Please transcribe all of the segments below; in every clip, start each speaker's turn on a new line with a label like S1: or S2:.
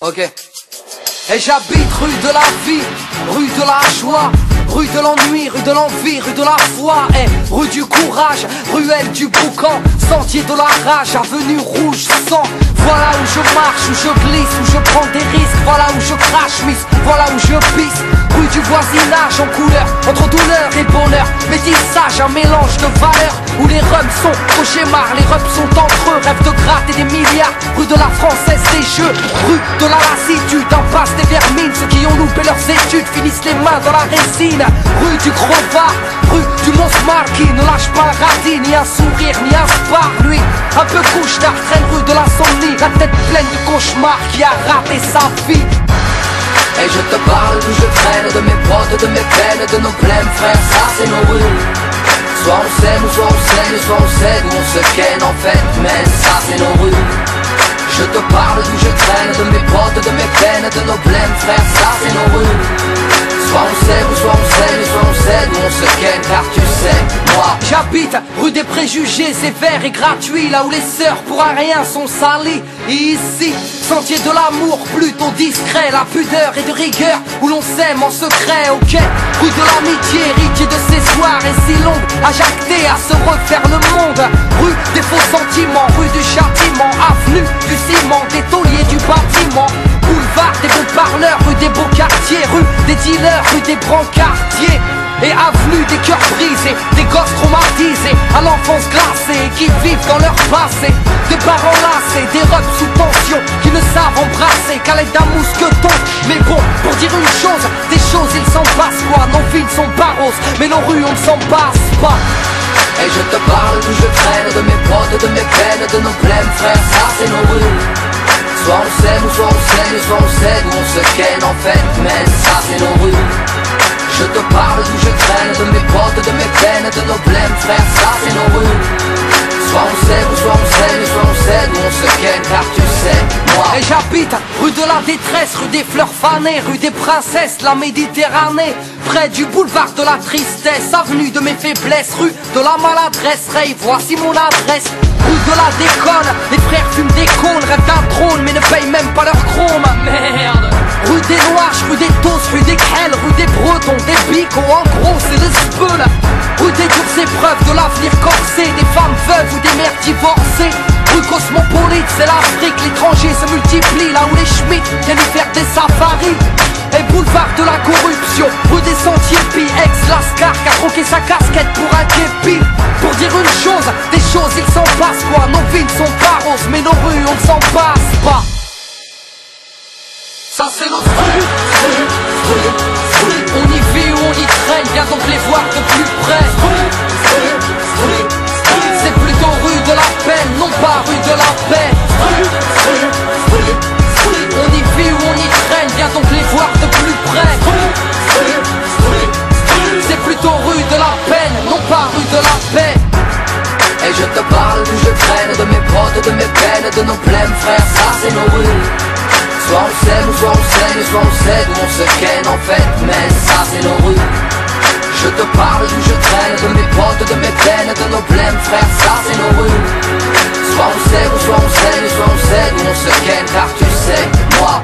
S1: Ok. Et j'habite rue de la vie, rue de la joie, rue de l'ennui, rue de l'envie, rue de la foi. Et rue du courage, ruelle du boucan, sentier de la rage, avenue rouge sang. Voilà où je marche, où je glisse, où je prends des risques. Voilà où je crache, miss, voilà où je pisse. Rue du voisinage en couleur, entre douleur et bonheur. Métissage, un mélange de valeurs, où les rums sont cauchemars, les rums sont entre eux. Rêve de gratter des milliards, rue de la Française des jeux. Rue de la lassitude, impasse des vermines. Ceux qui ont loupé leurs études finissent les mains dans la résine. Rue du Crevard, rue du Mont-Smart, qui ne lâche pas un radis, ni un sourire, ni un spar. Lui, un peu couche-tard, traîne rue de l'insomnie, la tête pleine de cauchemars, qui a raté sa vie. Et je te parle d'où je traîne, de mes potes, de mes peines, de nos blèmes, frère, ça c'est nos rues. Soit on s'aime, soit on saigne, soit on cède, ou on se ken en fait, mais ça c'est nos rues. Je te parle d'où je traîne, de mes potes, de mes peines, de nos blèmes, frère, ça c'est nos rues. Soit on sait, ou soit on saigne, soit on cède, ou on se ken, car tu sais, moi j'habite rue des préjugés sévères et gratuits, là où les sœurs pour un rien sont salies. Et ici, sentier de l'amour plutôt discret, la pudeur et de rigueur, où l'on s'aime en secret. Ok, rue de l'amitié, héritier de ces soirs et si longues, à jacter, à se refaire le monde. Rue des faux sentiments, rue du châtiment, avenue du ciment, des tauliers du bâtiment. Boulevard des bons parleurs, rue des beaux quartiers, rue des dealers, rue des brancardiers. Et avenue des cœurs brisés, des gosses traumatisés, à l'enfance glacée, qui vivent dans leur passé. Des parents lassés, des robes sous tension, qui ne savent embrasser qu'à l'aide d'un mousqueton. Mais bon, pour dire une chose, des choses il s'en passe quoi. Nos vies sont pas roses, mais nos rues on ne s'en passe pas. Et je te parle d'où je traîne, de mes potes, de mes peines, de nos blèmes, frère, ça c'est nos rues. Soit on s'aime, soit on saigne, soit on cède, ou on se ken en fait, mais ça c'est nos rues. Je te parle d'où je traîne, de mes potes, de mes peines, de nos blèmes, frère, ça c'est nos rues. Soit on sait, ou soit on saigne, soit on cède, ou on se ken, car tu sais, moi. Et j'habite rue de la détresse, rue des fleurs fanées, rue des princesses, la Méditerranée. Près du boulevard de la tristesse, avenue de mes faiblesses, rue de la maladresse. Ray, voici mon adresse. Rue de la déconne, les frères fument des cônes, rêvent d'un trône mais ne payent même pas leur chrome. Merde. Rue des Noirs, rue des Tosses, rue des Crelles, rue des Bretons, des Bicots, en gros c'est le speul. Rue des dures épreuves de l'avenir corsé, des femmes veuves ou des mères divorcées. Rue cosmopolite, c'est l'Afrique, l'étranger se multiplie, là où les Schmitt viennent y faire des safaris. Et boulevard de la corruption, rue des Sentiers Pis, ex-Lascar qui a troqué sa casquette pour un képi. Pour dire une chose, des choses il s'en passe quoi. Nos vies ne sont pas roses, mais nos rues on ne s'en passe pas. Ça c'est notre rue. On y vit ou on y traîne, viens donc les voir de plus près. C'est plutôt rue de la peine, non pas rue de la paix. On y vit ou on y traîne, viens donc les voir de plus près. C'est plutôt rue de la peine, non pas rue de la paix. Et je te parle d'où je traîne, de mes potes, de mes peines, de nos blèmes, frère, ça c'est nos rues. Soit on s'aime, soit on saigne, soit on cède, ou on se ken en fait, mais ça c'est nos rues. Je te parle d'où je traîne, de mes potes, de mes peines, de nos blèmes, frère, ça c'est nos rues. Soit on sait, ou soit on saigne, soit on cède, ou on se ken, car tu sais, moi.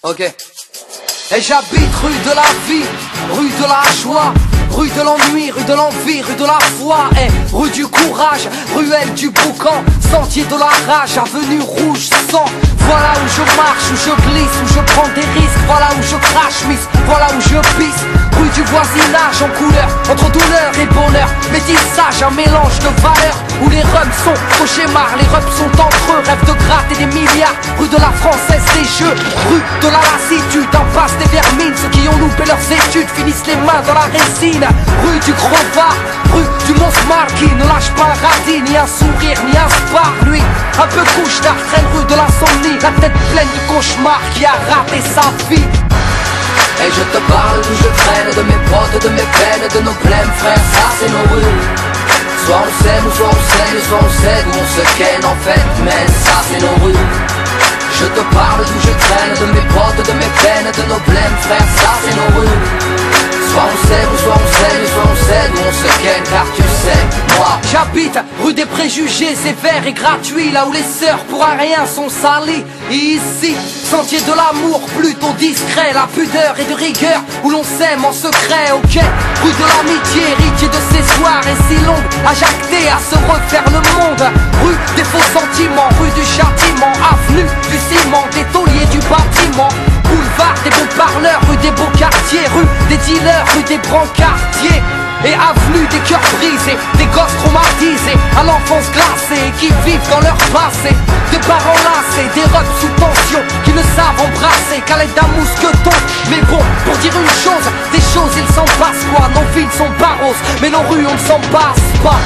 S1: Ok. Et j'habite rue de la vie, rue de la joie, rue de l'ennui, rue de l'envie, rue de la foi. Et rue du courage, ruelle du boucan, sentier de la rage, avenue rouge sang. Voilà où je marche, où je glisse, où je prends des risques. Voilà où je crache, miss, voilà où je pisse. Rue du voisinage en couleur, entre douleur et bonheur. Métissage, un mélange de valeurs, où les rums sont cauchemars, les rums sont entre eux. Rêve de gratter des milliards, rue de la Française des jeux. Rue de la lassitude, impasse des vermines. Ceux qui ont loupé leurs études finissent les mains dans la résine. Rue du Crevard, rue du Mont-Smart, qui ne lâche pas un radis, ni un sourire, ni un spar. Lui, un peu couche-tard, traîne rue de l'insomnie, la cauchemar qui a raté sa vie.
S2: Et je te parle d'où je traîne, de mes potes, de mes peines, de nos blêmes frères, ça c'est nos rues. Soit on s'aime ou soit on saigne, soit on cède ou on se ken en fait, mais ça c'est nos rues. Je te parle d'où je traîne, de mes potes, de mes peines, de nos blêmes frères, ça c'est nos rues. Soit on s'aime ou soit on saigne, soit on cède ou on se ken, car tu sais, moi
S1: j'habite rue des préjugés sévères et gratuits, là où les sœurs pour un rien sont salies. Et ici, sentier de l'amour plutôt discret, la pudeur et de rigueur où l'on s'aime en secret. Ok, rue de l'amitié, héritier de ces soirées si longues, à jacter, à se refaire le monde. Rue des faux sentiments, rue du châtiment, avenue du ciment, des tauliers du bâtiment. Boulevard des beaux parleurs, rue des beaux quartiers, rue des dealers, rue des brancardiers. Et avenue des cœurs brisés, des gosses traumatisés, à l'enfance glacée, qui vivent dans leur passé. Des parents lassés, des robes sous tension, qui ne savent embrasser qu'à l'aide d'un mousqueton. Mais bon, pour dire une chose, des choses il s'en passe quoi. Nos villes sont barros, mais nos rues on ne s'en passe pas.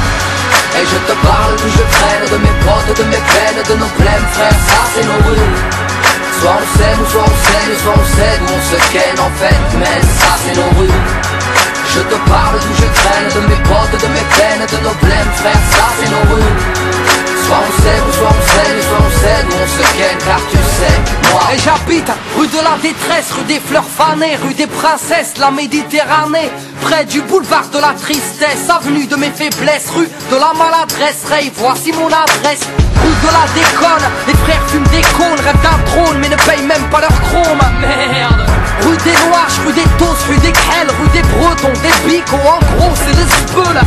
S2: Et je te parle d'où je traîne, de mes potes, de mes peines, de nos blêmes frères, ça c'est nos rues. Soit on s'aime ou soit on saigne, soit on cède ou on se ken en fait, mais ça c'est nos rues. Je te parle d'où je traîne, de mes potes, de mes peines, de nos blêmes frères, ça c'est nos rues. Soit on s'aime ou soit on saigne, soit on cède ou on se ken, car tu sais, moi.
S1: Et j'habite rue de la détresse, rue des fleurs fanées, rue des princesses, la Méditerranée. Près du boulevard de la tristesse, avenue de mes faiblesses, rue de la maladresse. Ray, voici mon adresse. Rue de la déconne, les frères fument des cônes, rêvent d'un trône mais ne payent même pas leur chrome. Merde. Rue des Loaches, rue des Tos, rue des Crelles, rue des Bretons, des Bicots, en gros c'est des speules.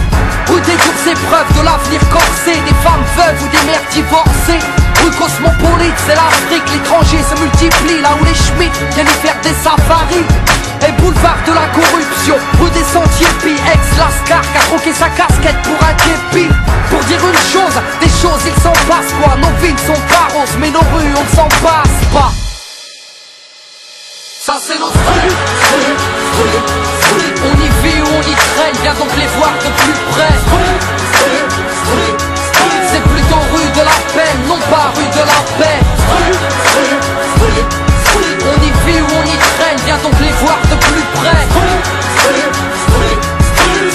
S1: Rue des dures épreuves de l'avenir corsé, des femmes veuves ou des mères divorcées. Rue cosmopolite, c'est l'Afrique, l'étranger se multiplie, là où les Schmitt viennent y faire des safaris. Et boulevard de la corruption, rue des Sentiers Pis, ex-Lascar qui a troqué sa casquette pour un képi. Pour dire une chose, des choses il s'en passe quoi. Nos villes sont paros, mais nos rues on ne s'en passe pas.
S2: Ça c'est notre rue.
S1: On y vit ou on y traîne, viens donc les voir de plus près. C'est plutôt rue de la peine, non pas rue de la paix. On y vit ou on y traîne, viens donc les voir de plus près.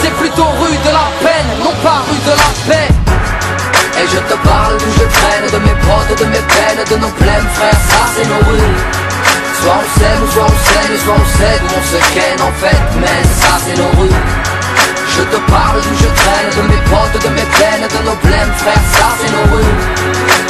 S1: C'est plutôt rue de la peine, non pas rue de la paix.
S2: Et je te parle d'où je traîne, de mes potes, de mes peines, de nos blêmes frères, ça c'est nos rues. Soit on s'aime ou soit on saigne, soit on cède ou on se ken en fait, mais ça c'est nos rues. Je te parle d'où je traîne, de mes potes, de mes peines, de nos blêmes frères, ça c'est nos rues.